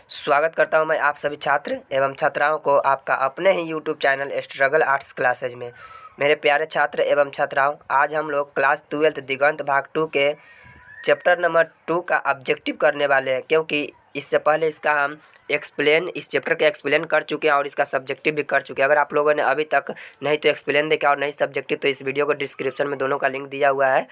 स्वागत करता हूं मैं आप सभी छात्र एवं छात्राओं को आपका अपने ही YouTube channel struggle arts classes में। मेरे प्यारे छात्र एवं छात्राओं, आज हम लोग क्लास 12 दिगंत भाग 2 के चैप्टर नंबर 2 का ऑब्जेक्टिव करने वाले हैं, क्योंकि इससे पहले इसका हम इस चैप्टर के एक्सप्लेन कर चुके हैं और इसका सब्जेक्टिव भी कर चुके हैं। अगर आप लोगों ने अभी तक नहीं तो एक्सप्लेन देखा और नहीं सब्जेक्टिव, तो इस वीडियो को डिस्क्रिप्शन में दोनों का लिंक दिया हुआ है,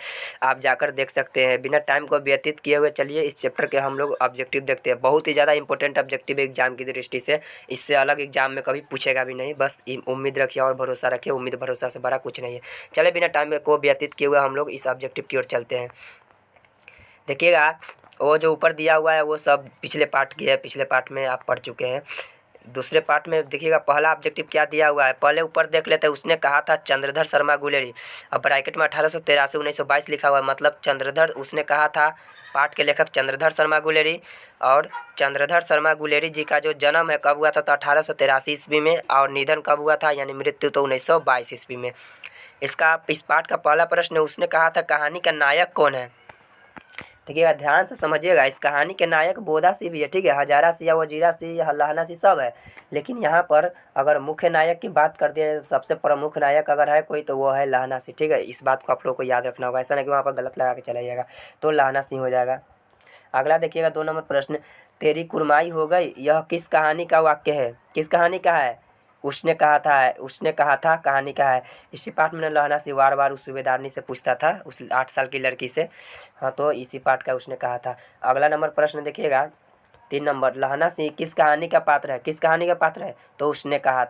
आप जाकर देख सकते हैं। बिना टाइम को व्यतीत किए हुए चलिए इस चैप्टर के हम लोग ऑब्जेक्टिव देखते हैं। बहुत ही ज़्यादा इंपॉर्टेंट ऑब्जेक्टिव एग्जाम की दृष्टि से, इससे अलग एग्जाम में कभी पूछेगा भी नहीं। बस उम्मीद रखिए और भरोसा रखिए, उम्मीद भरोसा से बड़ा कुछ नहीं है। चले बिना टाइम को व्यतीत किए हुए हम लोग इस ऑब्जेक्टिव की ओर चलते हैं। देखिएगा, वो जो ऊपर दिया हुआ है वो सब पिछले पार्ट की है, पिछले पार्ट में आप पढ़ चुके हैं। दूसरे पार्ट में देखिएगा पहला ऑब्जेक्टिव क्या दिया हुआ है, पहले ऊपर देख लेते हैं। उसने कहा था चंद्रधर शर्मा गुलेरी, अब ब्रैकेट में 1883 1922 लिखा हुआ है, मतलब चंद्रधर, उसने कहा था, पाठ के लेखक चंद्रधर शर्मा गुलेरी। और चंद्रधर शर्मा गुलेरी जी का जो जन्म है कब हुआ था, तो 1883 ईस्वी में, और निधन कब हुआ था, यानी मृत्यु तो 1922 ईस्वी में। इस पाठ का पहला प्रश्न, उसने कहा था कहानी का नायक कौन है। देखिएगा, ध्यान से समझिएगा, इस कहानी के नायक बोधा सिंह भी है, ठीक है, हजारा सिंह या वजीरा सिंह या लहना सिंह सब है। लेकिन यहाँ पर अगर मुख्य नायक की बात करते हैं, सबसे प्रमुख नायक अगर है कोई तो वो है लहना सिंह, ठीक है। इस बात को आप लोगों को याद रखना होगा, ऐसा नहीं कि वहाँ पर गलत लगा के चला जाएगा, तो लहना सिंह हो जाएगा। अगला देखिएगा 2 नंबर प्रश्न, तेरी कुरमाई हो गई, यह किस कहानी का वाक्य है, किस कहानी का है। उसने कहा था कहानी का है। इसी पाठ में लहना सिंह वार वार उस सूबेदारनी से पूछता था, उस 8 साल की लड़की से। हाँ, तो इसी पाठ का उसने कहा था। अगला नंबर प्रश्न देखिएगा 3 नंबर, लहना सिंह किस कहानी का पात्र है, किस कहानी का पात्र है, तो उसने कहा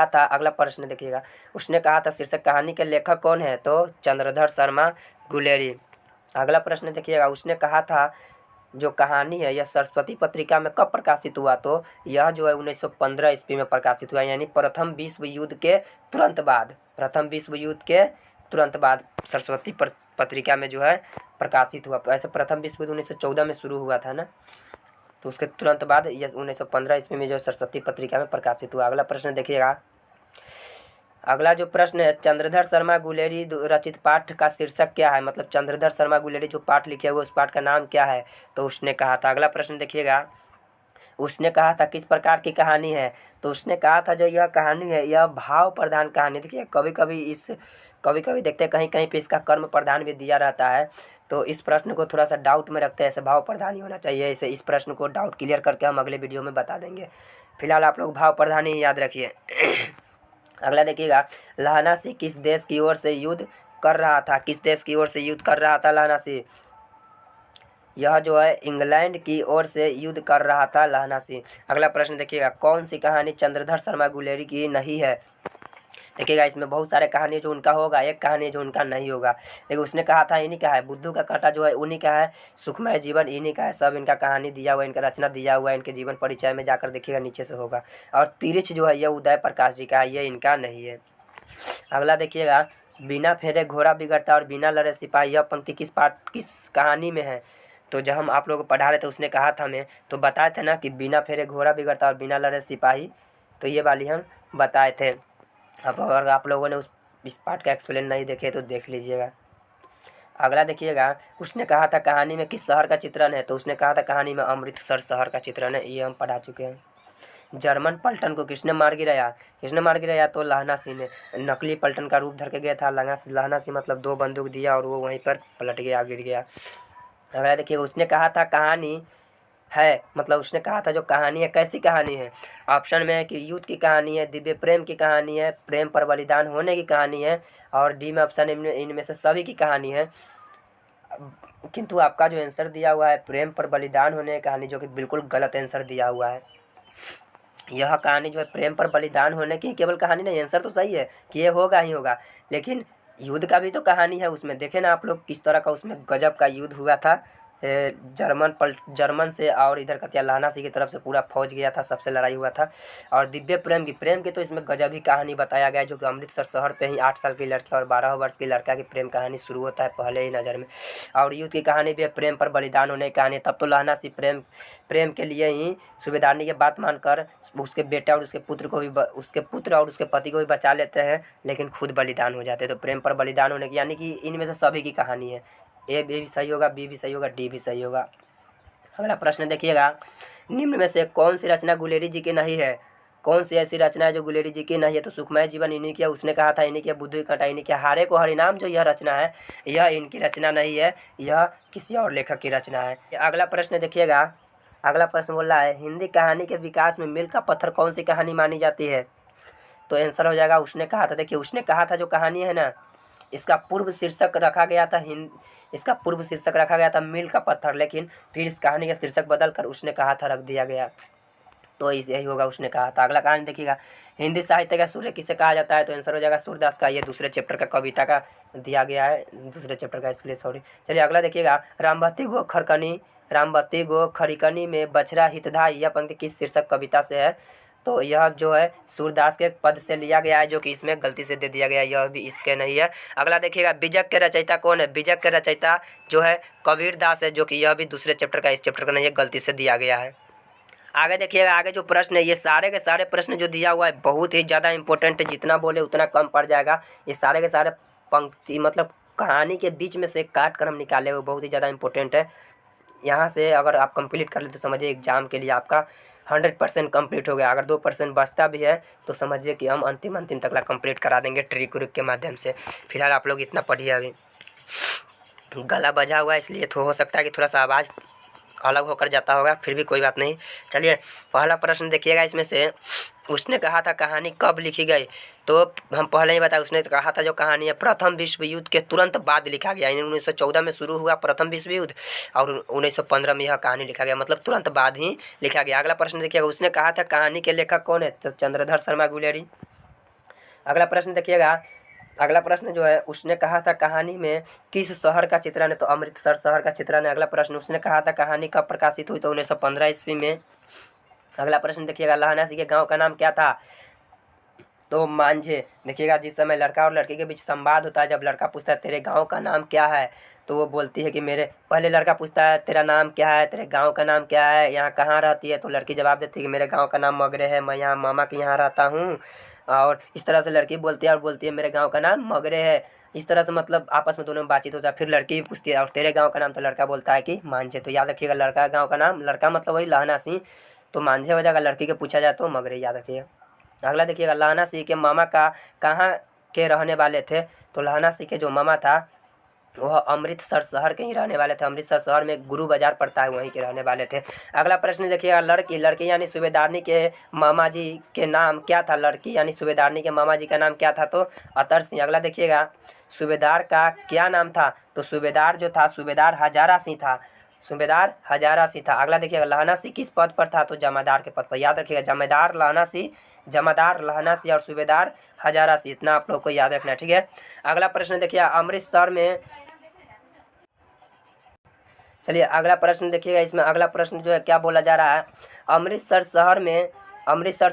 था। अगला प्रश्न देखिएगा, उसने कहा था शीर्षक कहानी के लेखक कौन है, तो चंद्रधर शर्मा गुलेरी। अगला प्रश्न देखिएगा, उसने कहा था जो कहानी है यह सरस्वती पत्रिका में कब प्रकाशित हुआ, तो यह जो है 1915 ईस्वी में प्रकाशित हुआ, यानी प्रथम विश्व युद्ध के तुरंत बाद सरस्वती पत्रिका में जो है प्रकाशित हुआ। ऐसे प्रथम विश्व युद्ध 1914 में शुरू हुआ था ना, तो उसके तुरंत बाद यह 1915 ईस्वी में जो सरस्वती पत्रिका में प्रकाशित हुआ। अगला प्रश्न देखिएगा, अगला जो प्रश्न है, चंद्रधर शर्मा गुलेरी रचित पाठ का शीर्षक क्या है, मतलब चंद्रधर शर्मा गुलेरी जो पाठ लिखे हुए उस पाठ का नाम क्या है, तो उसने कहा था। अगला प्रश्न देखिएगा, उसने कहा था किस प्रकार की कहानी है, तो उसने कहा था जो यह कहानी है यह भाव प्रधान कहानी। देखिए, कभी कभी देखते हैं कहीं कहीं पे इसका कर्म प्रधान भी दिया रहता है, तो इस प्रश्न को थोड़ा सा डाउट में रखते हैं, ऐसे भाव प्रधान ही होना चाहिए। इसे इस प्रश्न को डाउट क्लियर करके हम अगले वीडियो में बता देंगे। फिलहाल आप लोग भाव प्रधान ही याद रखिए। अगला देखिएगा, लहना सिंह किस देश की ओर से युद्ध कर रहा था, किस देश की ओर से युद्ध कर रहा था लहना सिंह, यह जो है इंग्लैंड की ओर से युद्ध कर रहा था लहना सिंह। अगला प्रश्न देखिएगा, कौन सी कहानी चंद्रधर शर्मा गुलेरी की नहीं है। देखिएगा, इसमें बहुत सारे कहानी जो उनका होगा, एक कहानी जो उनका नहीं होगा। देखिए, उसने कहा था इन्हीं का है, बुद्धू का कांटा जो है उन्हीं का है, सुखमय जीवन इन्हीं का है, सब इनका कहानी दिया हुआ है, इनका रचना दिया हुआ है, इनके जीवन परिचय में जाकर देखिएगा नीचे से होगा। और तिरिछ जो है यह उदय प्रकाश जी का है, ये इनका नहीं है। अगला देखिएगा, बिना फेरे घोड़ा बिगड़ता और बिना लड़े सिपाही, यह पंक्ति किस कहानी में है, तो जब हम आप लोगों को पढ़ा रहे थे उसने कहा था, मैं तो बताए थे ना कि बिना फेरे घोड़ा बिगड़ता और बिना लड़े सिपाही, तो ये वाली हम बताए थे। अब अगर आप लोगों ने इस पार्ट का एक्सप्लेन नहीं देखे तो देख लीजिएगा। अगला देखिएगा, उसने कहा था कहानी में किस शहर का चित्रण है, तो उसने कहा था कहानी में अमृतसर शहर का चित्रण है, ये हम पढ़ा चुके हैं। जर्मन पलटन को किसने मार गिराया, तो लहना सिंह ने। नकली पलटन का रूप धर के गया था लहना सिंह, मतलब 2 बंदूक दिया और वो वहीं पर पलट गया, गिर गया। अगला देखिए, उसने कहा था कहानी है, मतलब उसने कहा था जो कहानी है कैसी कहानी है। ऑप्शन में है कि युद्ध की कहानी है, दिव्य प्रेम की कहानी है, प्रेम पर बलिदान होने की कहानी है, और डी में ऑप्शन इनमें से सभी की कहानी है। किंतु आपका जो आंसर दिया हुआ है प्रेम पर बलिदान होने की कहानी, जो कि बिल्कुल गलत आंसर दिया हुआ है। यह कहानी जो है प्रेम पर बलिदान होने की केवल कहानी नहीं, आंसर तो सही है कि ये होगा ही होगा, लेकिन युद्ध का भी तो कहानी है उसमें। देखे ना आप लोग किस तरह का उसमें गजब का युद्ध हुआ था, जर्मन से, और इधर का लहना सिंह की तरफ से पूरा फौज गया था, सबसे लड़ाई हुआ था। और दिव्य प्रेम की तो इसमें गजब ही कहानी बताया गया है, जो कि अमृतसर शहर पे ही 8 साल की लड़की और 12 वर्ष की लड़का की प्रेम कहानी शुरू होता है पहले ही नज़र में। और युद्ध की कहानी भी है, प्रेम पर बलिदान होने की कहानी। तब तो लहना सिंह प्रेम के लिए ही सूबेदारनी की बात मानकर उसके बेटे और उसके पुत्र और उसके पति को भी बचा लेते हैं, लेकिन खुद बलिदान हो जाते हैं। तो प्रेम पर बलिदान होने की, यानी कि इनमें से सभी की कहानी है। ए भी सही होगा, बी भी सही होगा, डी भी सही होगा। अगला प्रश्न देखिएगा, निम्न में से कौन सी रचना गुलेरी जी की नहीं है? कौन सी ऐसी रचना है जो गुलेरी जी की नहीं है? तो सुखमय जीवन इन्हीं की है, उसने कहा था इन्हीं की है, बुद्धि कटा इन्हीं की है, हारे को हरिनाम जो यह रचना है यह इनकी रचना नहीं है, यह किसी और लेखक की रचना है। अगला प्रश्न देखिएगा, अगला प्रश्न बोल रहा है, हिंदी कहानी के विकास में मील का पत्थर कौन सी कहानी मानी जाती है? तो आंसर हो जाएगा उसने कहा था। देखिए उसने कहा था जो कहानी है ना, इसका पूर्व शीर्षक रखा गया था इसका पूर्व शीर्षक रखा गया था मील का पत्थर, लेकिन फिर इस कहानी का शीर्षक बदल कर उसने कहा था रख दिया गया, तो यही होगा उसने कहा था। अगला कहानी देखिएगा, हिंदी साहित्य का सूर्य किसे कहा जाता है? तो आंसर हो जाएगा सूरदास का, ये दूसरे चैप्टर का कविता का दिया गया है, दूसरे चैप्टर का, इसके लिए सॉरी। चलिए अगला देखिएगा, रामबत्ती गो खरिकनी में बछड़ा हितधाई, यह पंक्ति किस शीर्षक कविता से है? तो यह जो है सूरदास के पद से लिया गया है, जो कि इसमें गलती से दे दिया गया है, यह भी इसके नहीं है। अगला देखिएगा, बीजक के रचयिता कौन है? बीजक के रचयिता जो है कबीर दास है, जो कि यह भी दूसरे चैप्टर का, इस चैप्टर का नहीं है, गलती से दिया गया है। आगे देखिएगा, आगे जो प्रश्न है, ये सारे के सारे प्रश्न जो दिया हुआ है बहुत ही ज़्यादा इंपॉर्टेंट है, जितना बोले उतना कम पड़ जाएगा। ये सारे के सारे पंक्ति मतलब कहानी के बीच में से काट कर हम निकाले हुए, बहुत ही ज़्यादा इंपॉर्टेंट है। यहाँ से अगर आप कंप्लीट कर ले तो समझिए एग्जाम के लिए आपका 100% कंप्लीट हो गया। अगर 2% बचता भी है तो समझिए कि हम अंतिम तक कंप्लीट करा देंगे ट्रिक उरिक के माध्यम से। फिलहाल आप लोग इतना पढ़िए। अभी गला बजा हुआ है इसलिए तो हो सकता है कि थोड़ा सा आवाज़ अलग होकर जाता होगा, फिर भी कोई बात नहीं। चलिए पहला प्रश्न देखिएगा, इसमें से उसने कहा था कहानी कब लिखी गई? तो हम पहले ही बताया, उसने कहा था जो कहानी है प्रथम विश्व युद्ध के तुरंत बाद लिखा गया, यानी 1914 में शुरू हुआ प्रथम विश्व युद्ध और 1915 में यह कहानी लिखा गया, मतलब तुरंत बाद ही लिखा गया। अगला प्रश्न देखिएगा, उसने कहा था कहानी के लेखक कौन है? चंद्रधर शर्मा गुलेरी। अगला प्रश्न देखिएगा, अगला प्रश्न जो है, उसने कहा था कहानी में किस शहर का चित्रण है? तो अमृतसर शहर का चित्रण है। अगला प्रश्न, उसने कहा था कहानी कब प्रकाशित हुई? तो 1915 ईस्वी में। अगला प्रश्न देखिएगा, लहाना सी के गांव का नाम क्या था? तो मांझे। देखिएगा, जिस समय लड़का और लड़की के बीच संवाद होता है, जब लड़का पूछता है तेरे गाँव का नाम क्या है, तो वो बोलती है कि मेरे, पहले लड़का पूछता है तेरा नाम क्या है, तेरे गाँव का नाम क्या है, यहाँ कहाँ रहती है? तो लड़की जवाब देती है कि मेरे गाँव का नाम मगरे है, मैं यहाँ मामा के यहाँ रहता हूँ। और इस तरह से लड़की बोलती है और बोलती है मेरे गांव का नाम मगरे है। इस तरह से मतलब आपस में दोनों में बातचीत होता है। फिर लड़की भी पूछती है और तेरे गांव का नाम? तो लड़का बोलता है कि मांझे। तो याद रखिएगा, लड़का गांव का नाम, लड़का मतलब वही लहना सिंह, तो मांझे हो जाएगा। लड़की के पूछा जाए तो मगरे, याद रखिएगा। अगला देखिएगा, लहना सिंह के मामा का कहाँ के रहने वाले थे? तो लहना सिंह के जो मामा था वह अमृतसर शहर के ही रहने वाले थे। अमृतसर शहर में गुरु बाजार पड़ता है, वहीं के रहने वाले थे। अगला प्रश्न देखिएगा, लड़की यानी सूबेदारनी के मामा जी के नाम क्या था? लड़की यानी सूबेदारनी के मामा जी का नाम क्या था? तो अतर सिंह। अगला देखिएगा, सूबेदार का क्या नाम था? तो सूबेदार जो था, सूबेदार हजारा सिंह था, सूबेदार हजारा सिंह था। अगला देखिएगा, लहना सिंह किस पद पर था? तो जमादार के पद पर। याद रखिएगा, जमादार लहना सिंह और सूबेदार हजारा सिंह, इतना आप लोग को याद रखना है, ठीक है। अगला प्रश्न देखिए, अमृतसर में, चलिए अगला प्रश्न देखिएगा, इसमें अगला प्रश्न जो है क्या बोला जा रहा है, अमृतसर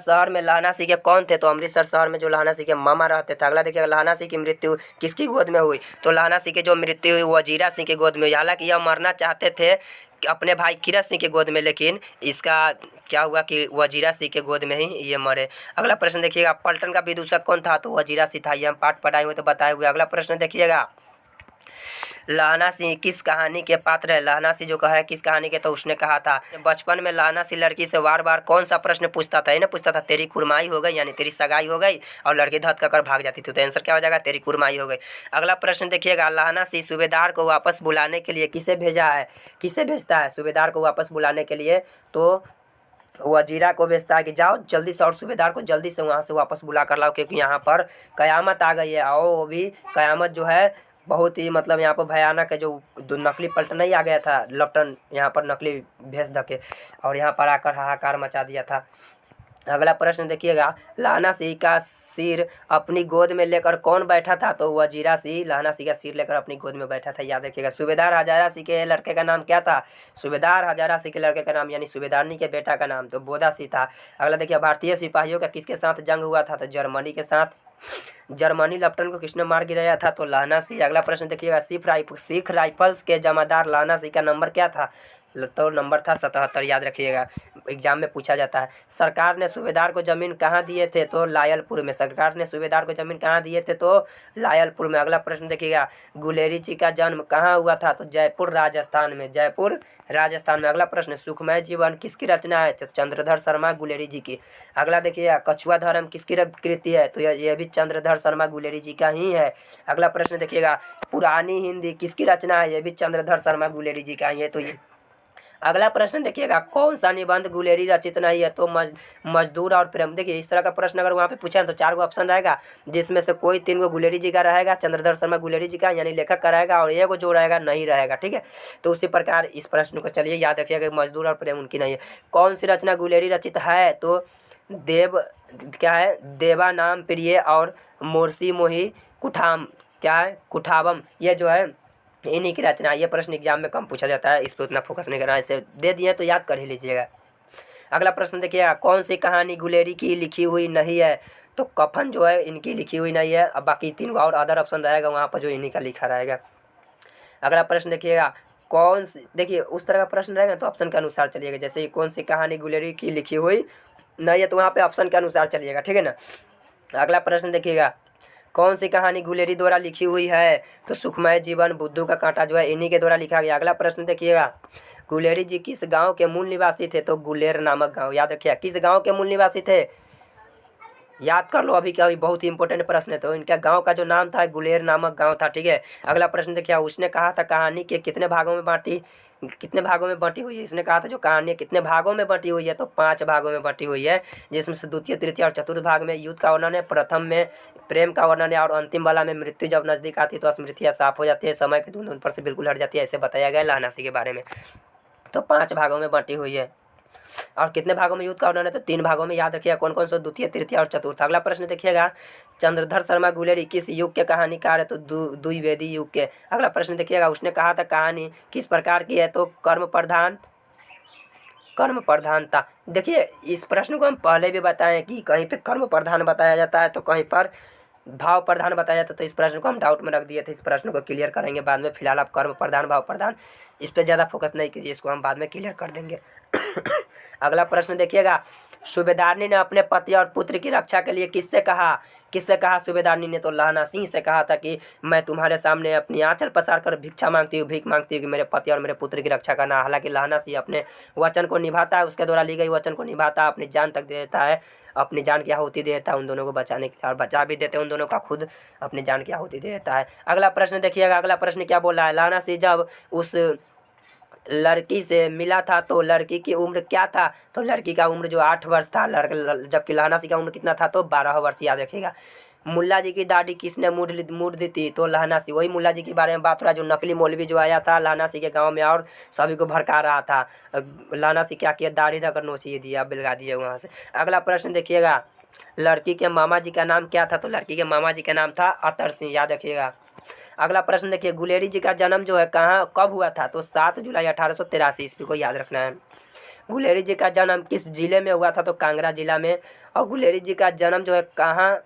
शहर में लहना सिंह के कौन थे? तो अमृतसर शहर में जो लहना सिंह के मामा रहते थे। अगला देखिएगा, लहना सिंह की मृत्यु किसकी गोद में हुई? तो लहना सिंह की जो मृत्यु हुई वजीरा सिंह की गोद में हुई। हालांकि यह मरना चाहते थे अपने भाई किरत सिंह के गोद में, लेकिन इसका क्या हुआ कि वजीरा सिंह के गोद में ही ये मरे। अगला प्रश्न देखिएगा, पलटन का विदूषक कौन था? तो वजीरा सिंह था, ये हम पाठ पढ़ाए हुए तो बताए हुए। अगला प्रश्न देखिएगा, लहना सिंह किस कहानी के पात्र है? लहना सिंह जो कहा है किस कहानी के? तो उसने कहा था बचपन में लहना सिंह लड़की से बार बार कौन सा प्रश्न पूछता था? ना पूछता था तेरी कुरमाई हो गई, यानी तेरी सगाई हो गई, और लड़की धत कर भाग जाती थी। तो आंसर क्या हो जाएगा? तेरी कुरमाई हो गई। अगला प्रश्न देखिएगा, लहना सिंह सूबेदार को वापस बुलाने के लिए किसे भेजा है? किसे भेजता है सूबेदार को वापस बुलाने के लिए? तो वजीरा को भेजता है कि जाओ जल्दी से और सूबेदार को जल्दी से वहाँ से वापस बुला कर लाओ, क्योंकि यहाँ पर कयामत आ गई है। आओ, वो भी कयामत जो है बहुत ही मतलब यहाँ पर भयानक है। जो नकली पलटन नहीं आ गया था, लपटन यहाँ पर नकली भेज धके और यहाँ पर आकर हाहाकार मचा दिया था। अगला प्रश्न देखिएगा, लहना सिंह का सिर अपनी गोद में लेकर कौन बैठा था? तो वजीरा सिंह लहना सिंह का सिर लेकर अपनी गोद में बैठा था, याद रखिएगा। सूबेदार हजारा सिंह के लड़के का नाम क्या था? सूबेदार हजारा सिंह के लड़के का नाम यानी सूबेदारनी के बेटा का नाम तो बोदा सिंह था। अगला देखिए, भारतीय सिपाहियों का किसके साथ जंग हुआ था? तो जर्मनी के साथ। जर्मनी लपटन को किसने मार गिराया था? तो लहना सिंह। अगला प्रश्न देखिएगा, सिख राइफल्स के जमादार लहना सिंह का नंबर क्या था? तो नंबर था 77, याद रखिएगा, एग्जाम में पूछा जाता है। सरकार ने सूबेदार को ज़मीन कहाँ दिए थे? तो लायलपुर में। सरकार ने सूबेदार को ज़मीन कहाँ दिए थे? तो लायलपुर में। अगला प्रश्न देखिएगा, गुलेरी जी का जन्म कहाँ हुआ था? तो जयपुर राजस्थान में। जयपुर राजस्थान में। अगला प्रश्न, सुखमय जीवन किसकी रचना है? चंद्रधर शर्मा गुलेरी जी की। अगला देखिएगा, कछुआ धर्म किसकी कृति है? तो यह भी चंद्रधर शर्मा गुलेरी जी का ही है। अगला प्रश्न देखिएगा, पुरानी हिंदी किसकी रचना है? यह भी चंद्रधर शर्मा गुलेरी जी का ही है। तो ये अगला प्रश्न देखिएगा, कौन सा निबंध गुलेरी रचित नहीं है? तो मजदूर और प्रेम। देखिए इस तरह का प्रश्न अगर वहाँ पे पूछा तो 4 गो ऑप्शन रहेगा, जिसमें से कोई 3 गो गुलेरी जी का रहेगा, चंद्रधर शर्मा गुलेरी जी का यानी लेखक का रहेगा, और 1 गो जो रहेगा नहीं रहेगा। ठीक है, तो उसी प्रकार इस प्रश्न को चलिए याद रखिएगा, मजदूर और प्रेम उनकी नहीं है। कौन सी रचना गुलेरी रचित है? तो क्या है, देवा नाम प्रिय और मोरसी मोही कुठाम, क्या है, कुठावम, ये जो है इन्हीं की रचना। ये प्रश्न एग्जाम में कम पूछा जाता है, इस पर उतना फोकस नहीं करना है, इसे दे दिए तो याद कर ही लीजिएगा। अगला प्रश्न देखिएगा, कौन सी कहानी गुलेरी की लिखी हुई नहीं है? तो कफन जो है इनकी लिखी हुई नहीं है। अब बाकी 3 और अदर ऑप्शन रहेगा वहाँ पर जो इन्हीं का लिखा रहेगा। अगला प्रश्न देखिएगा, कौन सी, देखिए उस तरह का प्रश्न रहेगा तो ऑप्शन के अनुसार चलिएगा, जैसे कौन सी कहानी गुलेरी की लिखी हुई नहीं है, तो वहाँ पे ऑप्शन के अनुसार चलिएगा। ठीक है ना। अगला प्रश्न देखिएगा, कौन सी कहानी गुलेरी द्वारा लिखी हुई है? तो सुखमय जीवन, बुद्धू का कांटा जो है इन्हीं के द्वारा लिखा गया। अगला प्रश्न देखिएगा, गुलेरी जी किस गांव के मूल निवासी थे? तो गुलेर नामक गांव। याद रखिएगा, किस गांव के मूल निवासी थे? याद कर लो, अभी का अभी बहुत ही इंपॉर्टेंट प्रश्न है। तो इनका गांव का जो नाम था गुलेर नामक गांव था। ठीक है। अगला प्रश्न देखिए, उसने कहा था कहानी के कितने भागों में बंटी हुई है? इसने कहा था जो कहानी कितने भागों में बंटी हुई है? तो 5 भागों में बंटी हुई है, जिसमें से द्वितीय, तृतीय और चतुर्थ भाग में युद्ध का वर्णन है, प्रथम में प्रेम का वर्णन है, और अंतिम वाला में मृत्यु जब नजदीक आती है तो स्मृतियाँ साफ हो जाती है, समय की धुन उन पर से बिल्कुल हट जाती है, ऐसे बताया गया लहनासी के बारे में। तो 5 भागों में बंटी हुई है। और कितने भागों में युद्ध का वर्णन है? तो 3 भागों में। याद रखिएगा कौन कौन से, द्वितीय, तृतीय और चतुर्थ। अगला प्रश्न देखिएगा, चंद्रधर शर्मा गुलेरी किस युग के कहानीकार है? तो द्विवेदी युग के। अगला प्रश्न देखिएगा, उसने कहा था कहानी किस प्रकार की है? तो कर्म प्रधानता। देखिए इस प्रश्न को हम पहले भी बताएं कि कहीं पे कर्म प्रधान बताया जाता है तो कहीं पर भाव प्रधान बताया जाता है, तो इस प्रश्न को हम डाउट में रख दिए थे। इस प्रश्न को क्लियर करेंगे बाद में, फिलहाल आप कर्म प्रधान, भाव प्रधान इस पर ज़्यादा फोकस नहीं कीजिए, इसको हम बाद में क्लियर कर देंगे। अगला प्रश्न देखिएगा, सूबेदारनी ने अपने पति और पुत्र की रक्षा के लिए किससे कहा सूबेदारनी ने? तो लहना सिंह से कहा था कि मैं तुम्हारे सामने अपनी आंचल पसार कर भिक्षा मांगती हूँ, भीख मांगती हूँ कि मेरे पति और मेरे पुत्र की रक्षा करना। हालांकि लहना सिंह अपने वचन को निभाता है, उसके द्वारा ली गई वचन को निभाता है, अपनी जान तक दे देता है, अपनी जान की आहुति दे देता है उन दोनों को बचाने के लिए, और बचा भी देते हैं उन दोनों का, खुद अपनी जान की आहुति दे देता है। अगला प्रश्न देखिएगा, अगला प्रश्न क्या बोल रहा है, लहना सिंह जब उस लड़की से मिला था तो लड़की की उम्र क्या था? तो लड़की का उम्र जो 8 वर्ष था, जबकि लहना सिंह का उम्र कितना था? तो 12 वर्ष। याद रखिएगा। मुल्ला जी की दाढ़ी किसने मूड दी थी? तो लहना सिंह। वही मुल्ला जी के बारे में बात हो रहा है, जो नकली मौलवी जो आया था लहना सिंह के गांव में और सभी को भड़का रहा था। लहना सिंह क्या किया? दाढ़ी धकर नोचिए दिया, बिलगा दिया वहाँ से। अगला प्रश्न देखिएगा, लड़की के मामा जी का नाम क्या था? तो लड़की के मामा जी का नाम था अतर सिंह। याद रखिएगा। अगला प्रश्न देखिए, गुलेरी जी का जन्म जो है कहाँ कब हुआ था? तो 7 जुलाई 1883 ईस्वी को याद रखना है। गुलेरी जी का जन्म किस जिले में हुआ था? तो कांगड़ा जिला में। और गुलेरी जी का जन्म जो है कहाँ,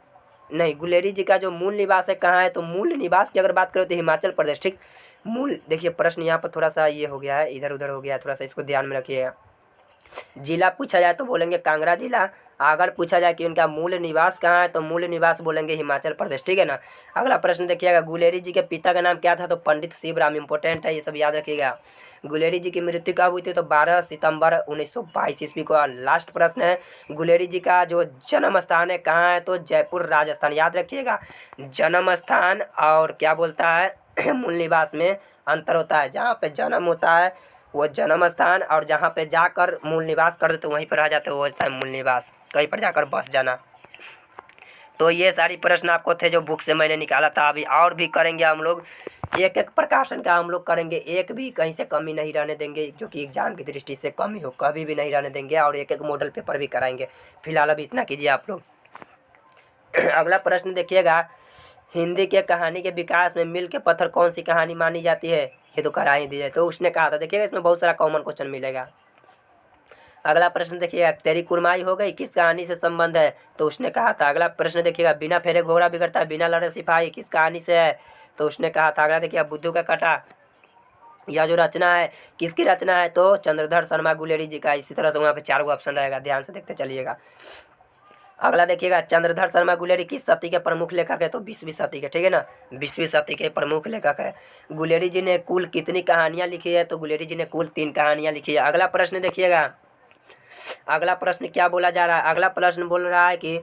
नहीं, गुलेरी जी का जो मूल निवास है कहाँ है? तो मूल निवास की अगर बात करें तो हिमाचल प्रदेश। ठीक, मूल देखिए प्रश्न यहाँ पर थोड़ा सा ये हो गया है, इधर उधर हो गया है, थोड़ा सा इसको ध्यान में रखिएगा। जिला पूछा जाए तो बोलेंगे कांगड़ा जिला, अगर पूछा जाए कि उनका मूल निवास कहाँ है तो मूल निवास बोलेंगे हिमाचल प्रदेश। ठीक है ना। अगला प्रश्न देखिएगा, गुलेरी जी के पिता का नाम क्या था? तो पंडित शिवराम। इंपॉर्टेंट है, ये सब याद रखिएगा। गुलेरी जी की मृत्यु कब हुई थी? तो 12 सितंबर 1922 ईस्वी को। लास्ट प्रश्न है, गुलेरी जी का जो जन्म स्थान है कहाँ है? तो जयपुर राजस्थान। याद रखिएगा, जन्म स्थान और क्या बोलता है मूल निवास में अंतर होता है। जहाँ पे जन्म होता है वो जन्म स्थान, और जहाँ पे जाकर मूल निवास कर देते वहीं पर रह जाते वो होता है मूल निवास, कहीं पर जाकर बस जाना। तो ये सारी प्रश्न आपको थे जो बुक से मैंने निकाला था। अभी और भी करेंगे हम लोग, एक एक प्रकाशन का हम लोग करेंगे, एक भी कहीं से कमी नहीं रहने देंगे, जो कि एग्जाम की दृष्टि से कमी हो कभी भी नहीं रहने देंगे, और एक एक मॉडल पेपर भी कराएंगे। फिलहाल अभी इतना कीजिए आप लोग। अगला प्रश्न देखिएगा, हिंदी के कहानी के विकास में मील के पत्थर कौन सी कहानी मानी जाती है? ये तो करा ही दी जाए। तो उसने कहा था, देखिएगा इसमें बहुत सारा कॉमन क्वेश्चन मिलेगा। अगला प्रश्न देखिएगा, तेरी कुरमाई हो गई किस कहानी से संबंध है? तो उसने कहा था। अगला प्रश्न देखिएगा, बिना फेरे घोड़ा बिगड़ता बिना लड़े सिपाही किस कहानी से है? तो उसने कहा था। अगला देखिए, बुद्धू का कांटा यह जो रचना है किसकी रचना है? तो चंद्रधर शर्मा गुलेरी जी का। इसी तरह से वहाँ पे 4 गो ऑप्शन रहेगा, ध्यान से देखते चलिएगा। अगला देखिएगा, चंद्रधर शर्मा गुलेरी किस सदी के प्रमुख लेखक है? तो 20वीं सदी के, ठीक है ना, 20वीं सदी के प्रमुख लेखक है। गुलेरी जी ने कुल कितनी कहानियाँ लिखी है? तो गुलेरी जी ने कुल 3 कहानियाँ लिखी है। अगला प्रश्न देखिएगा, अगला प्रश्न क्या बोला जा रहा है? अगला प्रश्न बोल रहा है कि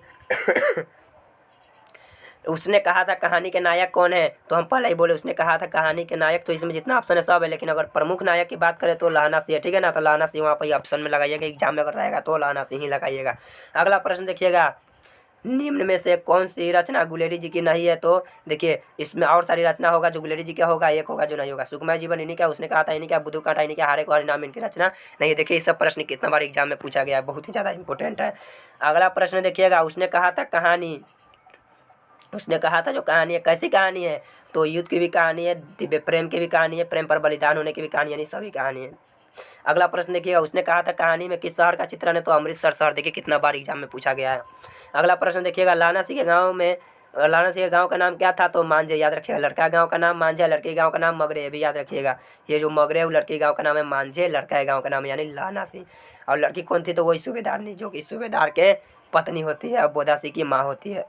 उसने कहा था कहानी के नायक कौन है? तो हम पहले ही बोले उसने कहा था कहानी के नायक, तो इसमें जितना ऑप्शन है सब है, लेकिन अगर प्रमुख नायक की बात करें तो लहना सिंह है, ठीक है ना। तो लहना सिंह वहाँ पर ऑप्शन में लगाइएगा, एग्जाम में अगर रहेगा तो लहना सिंह ही लगाइएगा। अगला प्रश्न देखिएगा, निम्न में से कौन सी रचना गुलेरी जी की नहीं है? तो देखिए इसमें और सारी रचना होगा जो गुलेरी जी का होगा, एक होगा जो नहीं होगा। सुखमय जीवन इन्हीं का, उसने कहा था इन्हीं का, बुद्धू कांटा इन्हीं का, हारे को हरिनाम इनकी रचना नहीं है। देखिए इस सब प्रश्न कितना बार एग्जाम में पूछा गया है, बहुत ही ज़्यादा इंपॉर्टेंट है। अगला प्रश्न देखिएगा, उसने कहा था कहानी, उसने कहा था जो कहानी है कैसी कहानी है? तो युद्ध की भी कहानी है, दिव्य प्रेम की भी कहानी है, प्रेम पर बलिदान होने की भी कहानी है, यानी सभी कहानी है। अगला प्रश्न देखिएगा, उसने कहा था कहानी में किस शहर का चित्रण है? तो अमृतसर शहर। देखिए कितना बार एग्जाम में पूछा गया है। अगला प्रश्न देखिएगा, लाना सिंह के गाँव में, लाना सिंह के गाँव का नाम क्या था? तो मांझे, याद रखिएगा। लड़का गाँव का नाम मांझे, लड़के गाँव का नाम मगरे, ये भी याद रखिएगा। ये जो मगरे है वो लड़के गाँव का नाम है मांझे, लड़का गाँव का नाम है यानी लाना सिंह। और लड़की कौन थी? तो वही सूबेदारनी, जो कि सूबेदार के पत्नी होती है और बोधा सिंह की माँ होती है।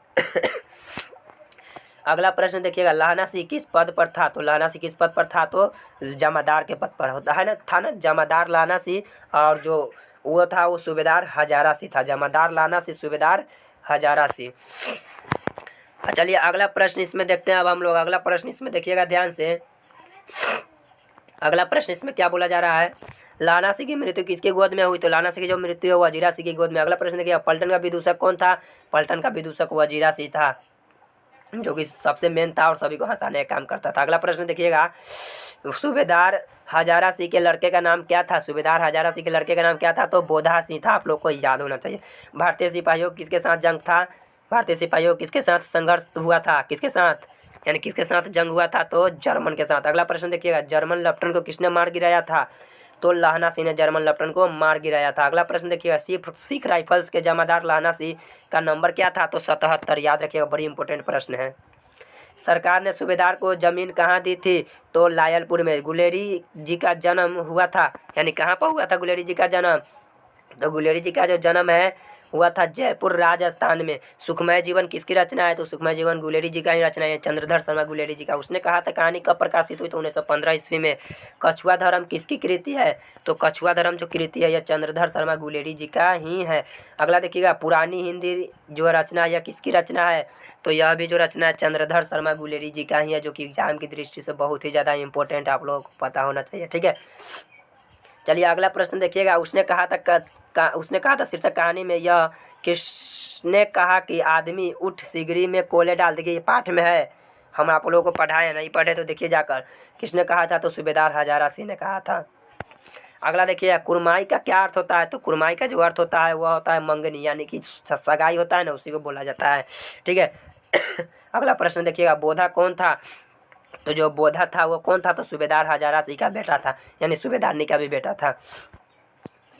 अगला प्रश्न देखिएगा, लाना सिंह किस पद पर था? तो लाना सिंह किस पद पर था? तो जमादार के पद पर होता है ना, था ना, जमादार लाना सिंह। और जो वो था वो सूबेदार हजारा सिंह था, जमादार लाना सिंह, सूबेदार हजारा सिंह। चलिए अगला प्रश्न इसमें देखते हैं अब हम लोग। अगला प्रश्न इसमें देखिएगा ध्यान से, अगला प्रश्न इसमें क्या बोला जा रहा है? लाना सिंह की मृत्यु किसके गोद में हुई? तो लाना सिंह की जो मृत्यु है वो वजीरा सिंह की गोद में। अगला प्रश्न देखिएगा, पलटन का विदूषक कौन था? पलटन का विदूषक वजीरा सिंह था, जो कि सबसे मेन था और सभी को हंसाने का काम करता था। अगला प्रश्न देखिएगा, सूबेदार हजारा सिंह के लड़के का नाम क्या था? सूबेदार हजारा सिंह के लड़के का नाम क्या था? तो बोधा सिंह था, आप लोग को याद होना चाहिए। भारतीय सिपाहियों किसके साथ जंग था? भारतीय सिपाहियों किसके साथ संघर्ष हुआ था? किसके साथ, यानी किसके साथ जंग हुआ था? तो जर्मन के साथ। अगला प्रश्न देखिएगा, जर्मन लेफ्टिनेंट को किसने मार गिराया था? तो लाना सिंह ने जर्मन लेफ्टिनेंट को मार गिराया था। अगला प्रश्न देखिएगा, सिख राइफल्स के जमादार लाना सिंह का नंबर क्या था? तो 77, याद रखिएगा, बड़ी इंपॉर्टेंट प्रश्न है। सरकार ने सूबेदार को जमीन कहाँ दी थी? तो लायलपुर में। गुलेरी जी का जन्म हुआ था, यानी कहाँ पर हुआ था गुलेरी जी का जन्म? तो गुलेरी जी का जो जन्म है हुआ था जयपुर राजस्थान में। सुखमय जीवन किसकी रचना है? तो सुखमय जीवन गुलेरी जी का ही रचना है, चंद्रधर शर्मा गुलेरी जी का। उसने कहा था कहानी कब प्रकाशित हुई? तो 1915 ईस्वी में। कछुआ धर्म किसकी कृति है? तो कछुआ धर्म जो कृति है यह चंद्रधर शर्मा गुलेरी जी का ही है। अगला देखिएगा, पुरानी हिंदी जो रचना है यह किसकी रचना है? तो यह भी जो रचना है चंद्रधर शर्मा गुलेरी जी का ही है, जो कि एग्जाम की दृष्टि से बहुत ही ज़्यादा इंपॉर्टेंट आप लोगों को पता होना चाहिए, ठीक है। चलिए अगला प्रश्न देखिएगा, उसने कहा था शीर्षक कहानी में यह किसने कहा कि आदमी उठ सिगरी में कोयले डाल। देखिए ये पाठ में है, हम आप लोगों को पढ़ाए, नहीं पढ़े तो देखिए जाकर। किसने कहा था? तो सूबेदार हजारा सिंह ने कहा था। अगला देखिए, कुरमाई का क्या अर्थ होता है? तो कुरमाई का जो अर्थ होता है वह होता है मंगनी, यानी कि सगाई होता है ना, उसी को बोला जाता है, ठीक है। अगला प्रश्न देखिएगा, बोधा कौन था? तो जो बोधा था वो कौन था? तो सूबेदार हजारा सिंह का बेटा था, यानी सूबेदारनी का भी बेटा था।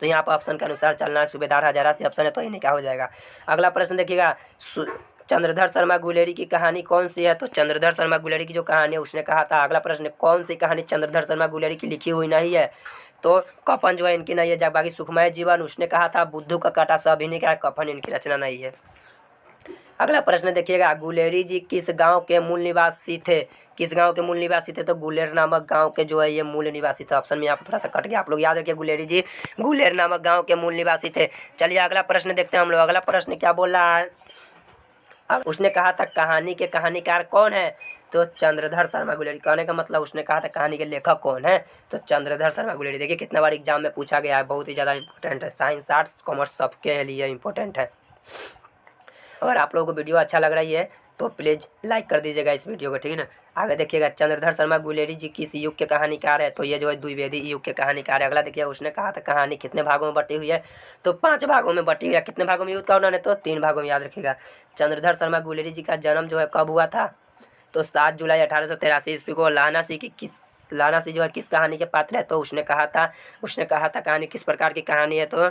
तो यहाँ पर ऑप्शन के अनुसार चलना है, सूबेदार हजारा सिंह ऑप्शन है तो इन्हीं का हो जाएगा। अगला प्रश्न देखिएगा, चंद्रधर शर्मा गुलेरी की कहानी कौन सी है? तो चंद्रधर शर्मा गुलेरी की जो कहानी है उसने कहा था। अगला प्रश्न, कौन सी कहानी चंद्रधर शर्मा गुलेरी की लिखी हुई नहीं है? तो कफन जो है इनकी नहीं है। जब बाकी सुखमय जीवन उसने कहा था, बुद्धू का काटा सब इन्हीं का, कफन इनकी रचना नहीं है। अगला प्रश्न देखिएगा, गुलेरी जी किस गांव के मूल निवासी थे? किस गांव के मूल निवासी थे? तो गुलेर नामक गांव के जो है ये मूल निवासी थे। ऑप्शन में यहाँ पर थोड़ा सा कट गया, आप लोग याद रखिए, गुलेरी जी गुलेर नामक गांव के मूल निवासी थे। चलिए अगला प्रश्न देखते हैं हम लोग। अगला प्रश्न क्या बोल रहा है? उसने कहा था कहानी के कहानीकार कौन है? तो चंद्रधर शर्मा गुलेरी। कहने का मतलब उसने कहा था कहानी के लेखक कौन है? तो चंद्रधर शर्मा गुलेरी। देखिए कितना बार एग्जाम में पूछा गया है, बहुत ही ज़्यादा इंपॉर्टेंट है, साइंस आर्ट्स कॉमर्स सबके लिए इंपॉर्टेंट है। अगर आप लोगों को वीडियो अच्छा लग रही है तो प्लीज़ लाइक कर दीजिएगा इस वीडियो को, ठीक है ना। आगे देखिएगा, चंद्रधर शर्मा गुलेरी जी किस युग के कहानीकार है? तो ये जो है द्विवेदी युग के कहानीकार है। अगला देखिए, उसने कहा था कहानी कितने भागों में बटी हुई है? तो 5 भागों में बटी हुई है। कितने भागों में युद्ध का उन्होंने? तो 3 भागों में, याद रखिएगा। चंद्रधर शर्मा गुलेरी जी का जन्म जो है कब हुआ था? तो 7 जुलाई 1883 ईस्वी को। लाना सिंह जो है किस कहानी के पात्र है? तो उसने कहा था कहानी किस प्रकार की कहानी है? तो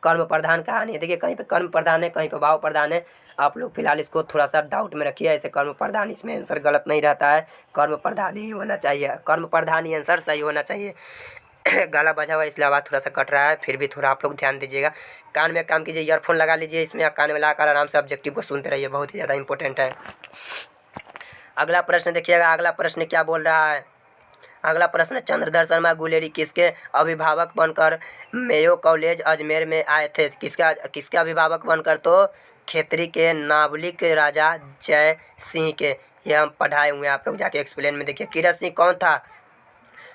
कर्म प्रधान कहानी है। देखिए कहीं पे कर्म प्रधान है, कहीं पे भाव प्रधान है। आप लोग फिलहाल इसको थोड़ा सा डाउट में रखिए, ऐसे कर्म प्रधान इसमें आंसर गलत नहीं रहता है, कर्म प्रधान ही होना चाहिए, कर्म प्रधान ही आंसर सही होना चाहिए। गाला बजा हुआ है इसलिए आवाज़ थोड़ा सा कट रहा है, फिर भी थोड़ा आप लोग ध्यान दीजिएगा। कान में काम कीजिए, ईयरफोन लगा लीजिए इसमें, या कान में लगाकर आराम से ऑब्जेक्टिव को सुनते रहिए, बहुत ही ज़्यादा इंपॉर्टेंट है। अगला प्रश्न देखिएगा, अगला प्रश्न क्या बोल रहा है। अगला प्रश्न, चंद्रधर शर्मा गुलेरी किसके अभिभावक बनकर मेयो कॉलेज अजमेर में आए थे। किसके अभिभावक बनकर, तो खेतरी के नाबालिग राजा जय सिंह के। ये हम पढ़ाए हुए हैं, आप लोग जाके एक्सप्लेन में देखिए। कीरत सिंह कौन था,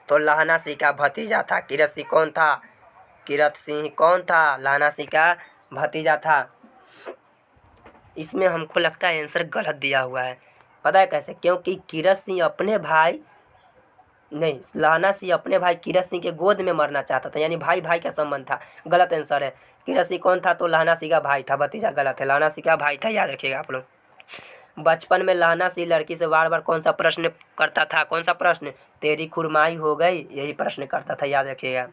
तो लहना सिंह का भतीजा था। कीरत सिंह कौन था, कीरत सिंह कौन था, लहना सिंह का भतीजा था। इसमें हमको लगता है आंसर गलत दिया हुआ है, पता है कैसे, क्योंकि कीरत सिंह अपने भाई नहीं, लहना सिंह अपने भाई कीरत सिंह के गोद में मरना चाहता था, यानी भाई भाई का संबंध था। गलत आंसर है। कीरत सिंह कौन था, तो लहना सिंह का भाई था, भतीजा गलत है, लहना सिंह का भाई था, याद रखिएगा आप लोग। बचपन में लहना सिंह लड़की से बार बार कौन सा प्रश्न करता था, कौन सा प्रश्न, तेरी खुरमाई हो गई, यही प्रश्न करता था, याद रखिएगा।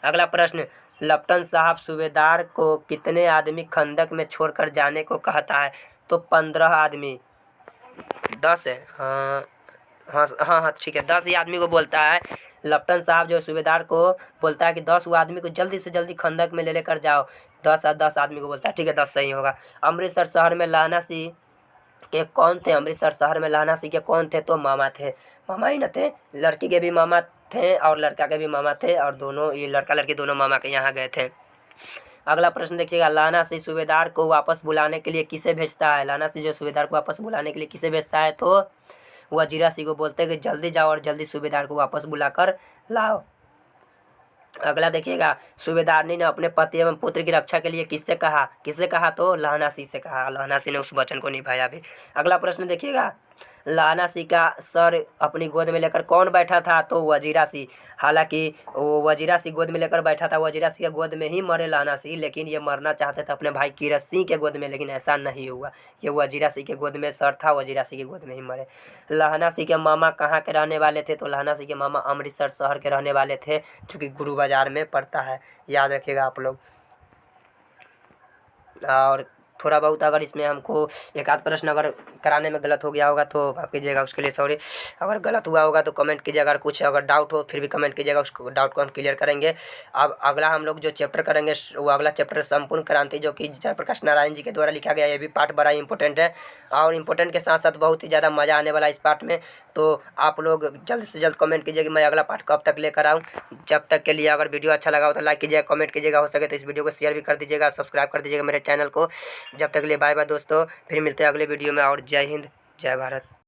अगला प्रश्न, लप्टन साहब सूबेदार को कितने आदमी खंदक में छोड़कर जाने को कहता है, तो 15 आदमी, 10 है, हाँ हाँ हाँ हाँ ठीक है, 10 ही आदमी को बोलता है। लप्टन साहब जो सूबेदार को बोलता है कि 10 वो आदमी को जल्दी से जल्दी खंदक में ले लेकर जाओ, 10 आदमी को बोलता है, ठीक है 10 सही होगा। अमृतसर शहर में लहना सिंह के कौन थे, अमृतसर शहर में लहना सिंह के कौन थे, तो मामा थे, मामा ही न थे, लड़की के भी मामा थे और लड़का के भी मामा थे, और दोनों ये लड़का लड़की दोनों मामा के यहाँ गए थे। अगला प्रश्न देखिएगा, लहना सिंह सूबेदार को वापस बुलाने के लिए किसे भेजता है। लहना सिंह जो सूबेदार को वापस बुलाने के लिए किसे भेजता है, तो वजीरा सिंह को बोलते हैं कि जल्दी जाओ और जल्दी सूबेदार को वापस बुलाकर लाओ। अगला देखिएगा, सूबेदारनी ने अपने पति एवं पुत्र की रक्षा के लिए किससे कहा, तो लहना सिंह से कहा, लहना सिंह ने उस वचन को निभाया भी। अगला प्रश्न देखिएगा, लहना सिंह का सर अपनी गोद में लेकर कौन बैठा था, तो वजीरा सिंह। हालांकि वो वजीरा सिंह गोद में लेकर बैठा था, वजीरा सिंह के गोद में ही मरे लहना सिंह, लेकिन ये मरना चाहते थे अपने भाई कीरत सिंह के गोद में, लेकिन ऐसा नहीं हुआ, ये वजीरा सिंह के गोद में सर था, वजीरा सिंह के गोद में ही मरे। लहना सिंह के मामा कहाँ के रहने वाले थे, तो लहना सिंह के मामा अमृतसर शहर के रहने वाले थे, जो कि गुरु बाजार में पड़ता है, याद रखिएगा आप लोग। और थोड़ा बहुत अगर इसमें हमको एक आध प्रश्न अगर कराने में गलत हो गया होगा तो माफ़ कीजिएगा, उसके लिए सॉरी। अगर गलत हुआ होगा तो कमेंट कीजिएगा, अगर कुछ अगर डाउट हो फिर भी कमेंट कीजिएगा, उसको डाउट को हम क्लियर करेंगे। अब अगला हम लोग जो चैप्टर करेंगे वो अगला चैप्टर संपूर्ण क्रांति, जो कि जयप्रकाश नारायण जी के द्वारा लिखा गया है। ये भी पार्ट बड़ा इंपॉर्टेंट है, और इम्पोर्टेंट के साथ साथ बहुत ही ज़्यादा मज़ा आने वाला है इस पार्ट में। तो आप लोग जल्द से जल्द कमेंट कीजिए कि मैं अगला पार्ट कब तक लेकर आऊँ। जब तक के लिए अगर वीडियो अच्छा लगा हो तो लाइक कीजिएगा, कमेंट कीजिएगा, हो सके तो इस वीडियो को शेयर भी कर दीजिएगा, सब्सक्राइब कर दीजिएगा मेरे चैनल को। जब तक के लिए बाय बाय दोस्तों, फिर मिलते हैं अगले वीडियो में, और जय हिंद जय भारत।